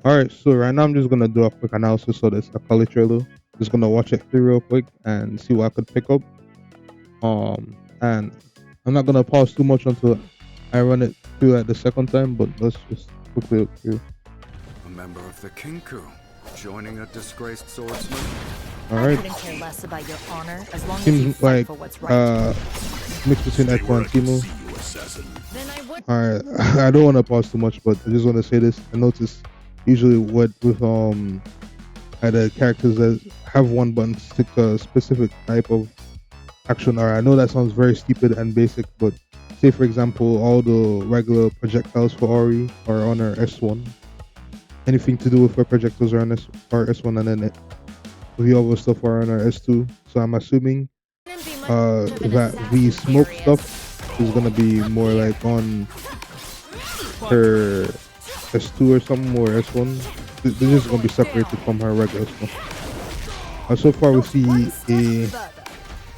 Alright, so right now I'm just gonna do a quick analysis of this Akali trailer. Just gonna watch it through real quick and see what I could pick up. And I'm not gonna pause too much until I run it through at the second time, but let's just quickly look through. A member of the Kinku, joining a disgraced swordsman. I Alright. couldn't care less about your honor as long as you Seems fight like for what's right. mix between Echo and Timo. Then I would. Alright, I don't wanna pause too much, but I just wanna say this. I noticed usually what with the characters that have one button stick to a specific type of action. Or I know that sounds very stupid and basic, but say for example, all the regular projectiles for Ori are on her S1. Anything to do with her projectiles are on S1, and then the other stuff are on her S2. So I'm assuming that the smoke stuff is gonna be more like on her S2 or something, or S1. They're just gonna be separated from her regular stuff. So far we see a,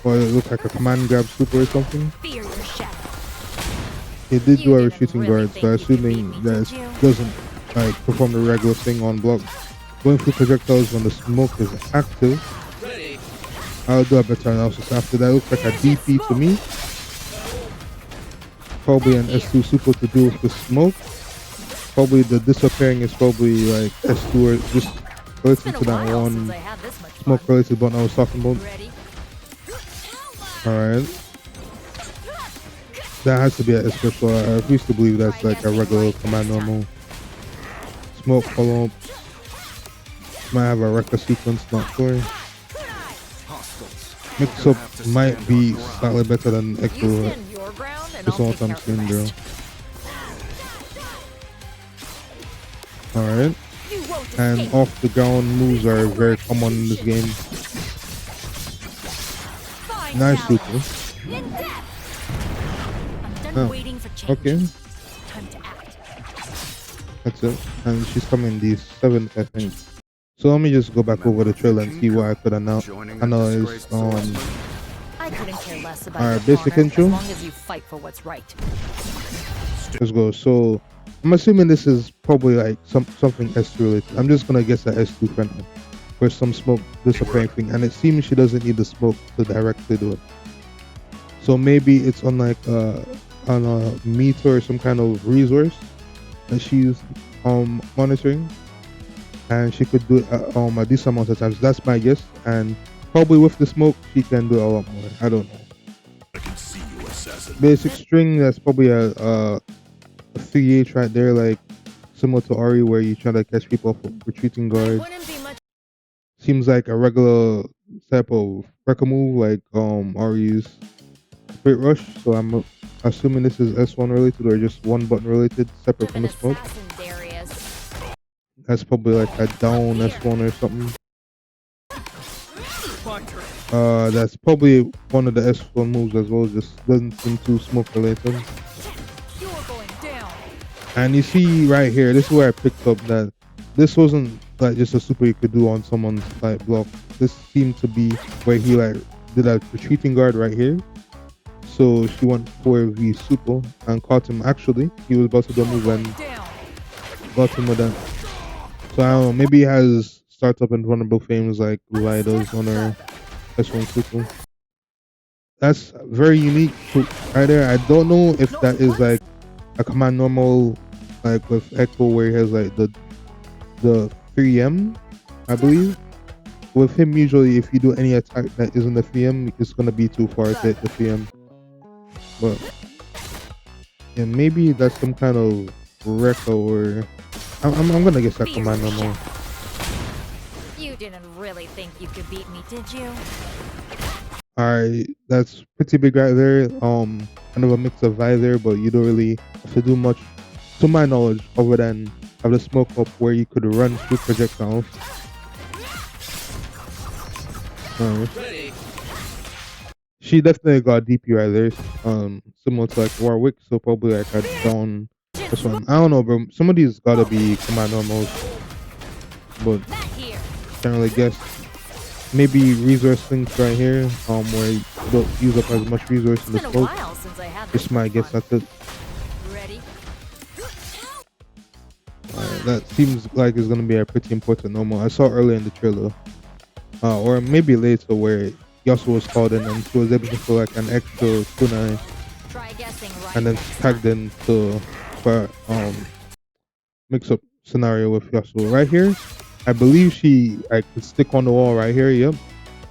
or it looks like a command grab super or something. It did do a retreating guard, so assuming that it doesn't like perform the regular thing on block. Going through projectiles when the smoke is active. I'll do a better analysis after that. Looks like a DP to me. Probably an S2 super to do with the smoke. Probably the disappearing is probably like S2 or just related to that one smoke related button I was talking about. Alright. That has to be a special. I refuse to believe that's like a regular command normal. Smoke follow up. Might have a record sequence, not sure. Mix up might be slightly better than Echo. That's all I'm seeing, bro. Alright. And off the ground moves are very common in this game. Nice super. Oh, okay. That's it. And she's coming the 7th, I think. So let me just go back over the trailer and see what I could analyze. I couldn't care less about Alright, your basic honor intro. as long as you fight for what's right. Let's go. So I'm assuming this is probably like something S2 related. I'm just gonna guess that S2 friendly. For some smoke disappearing thing. And it seems she doesn't need the smoke to directly do it. So maybe it's on like on a meter or some kind of resource that she's monitoring, and she could do it a decent amount of times. That's my guess, and probably with the smoke she can do a lot more. I don't know. Basic string, that's probably a 3H right there, like similar to Ori where you try to catch people off of retreating guard. Seems like a regular type of wrecker move like Ori's Spirit Rush, so I'm assuming this is S1 related or just one button related, separate from the smoke. That's probably like a down S1 or something. That's probably one of the S1 moves as well, just doesn't seem too smoke related. And you see right here, this is where I picked up that this wasn't like just a super you could do on someone's like block. This seemed to be where he like did a retreating guard right here. So she went for the super and caught him. Actually, he was about to do a move and got him with that. So I don't know, maybe he has startup and vulnerable frames like Levi does on her S1 super. That's very unique right there. I don't know if that is like a command normal like with Echo where he has like the 3M, I believe. With him usually if you do any attack that isn't the 3M, it's gonna be too far to hit the 3M. But yeah, maybe that's some kind of record or I'm gonna guess that command normal. You didn't really think you could beat me, did you? Alright, that's pretty big right there. Kind of a mix of vibe there, but you don't really have to do much, to my knowledge, other than have the smoke up where you could run through projectiles. She definitely got DP right there. Similar to like Warwick, so probably like a down this one. I don't know, bro. Some of these gotta be command normals, but can't really guess. Maybe resource links right here, where you don't use up as much resource in the smoke. Just my guess at it. Alright, that seems like it's gonna be a pretty important normal. I saw earlier in the trailer, or maybe later, where Yasuo was called in and she was able to feel like an extra kunai, Try guessing right and then next tagged time. in to for mix up scenario with Yasuo. Right here, I believe she could stick on the wall right here. Yep,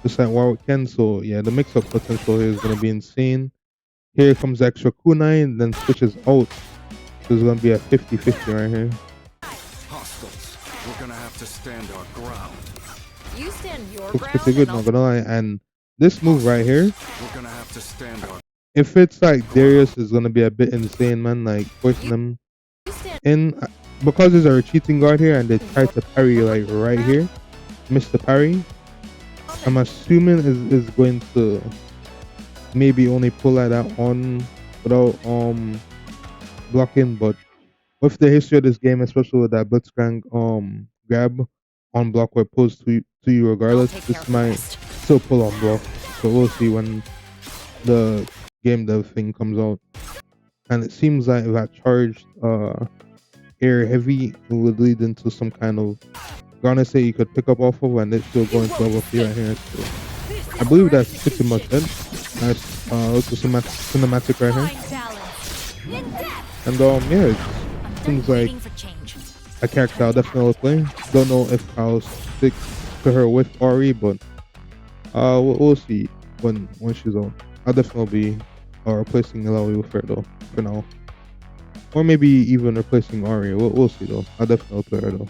just like Warwick can. So yeah, the mix up potential here is gonna be insane. Here comes the extra kunai, and then switches out. So it's gonna be a 50-50 right here. Hostiles, we're gonna have to stand our ground. You stand your Looks pretty ground good, and not I'll gonna lie. And this move right here, We're gonna have to stand our if it's like Darius, is gonna be a bit insane, man. Like forcing them you stand in because there's a retreating guard here, and they try to parry like right here, miss the parry. I'm assuming is going to maybe only pull like that on without blocking, but with the history of this game, especially with that blitzcrank grab on block where it pulls to you I'll regardless, take care this of the might rest. still pull on block. So we'll see when the game dev thing comes out. And it seems like that charged air heavy would lead into some kind of gonna say you could pick up off of, and it's still going to level 3 right here. So I believe that's pretty much it. Nice also cinematic right here. Find balance. In death. And yeah, it I'm done seems like waiting for change. a character I'll definitely play. Don't know if I'll stick to her with Ori, but we'll see when she's on. I'll definitely be replacing Ilaoi with her though for now, or maybe even replacing Ori. We'll see though. I'll definitely play her though.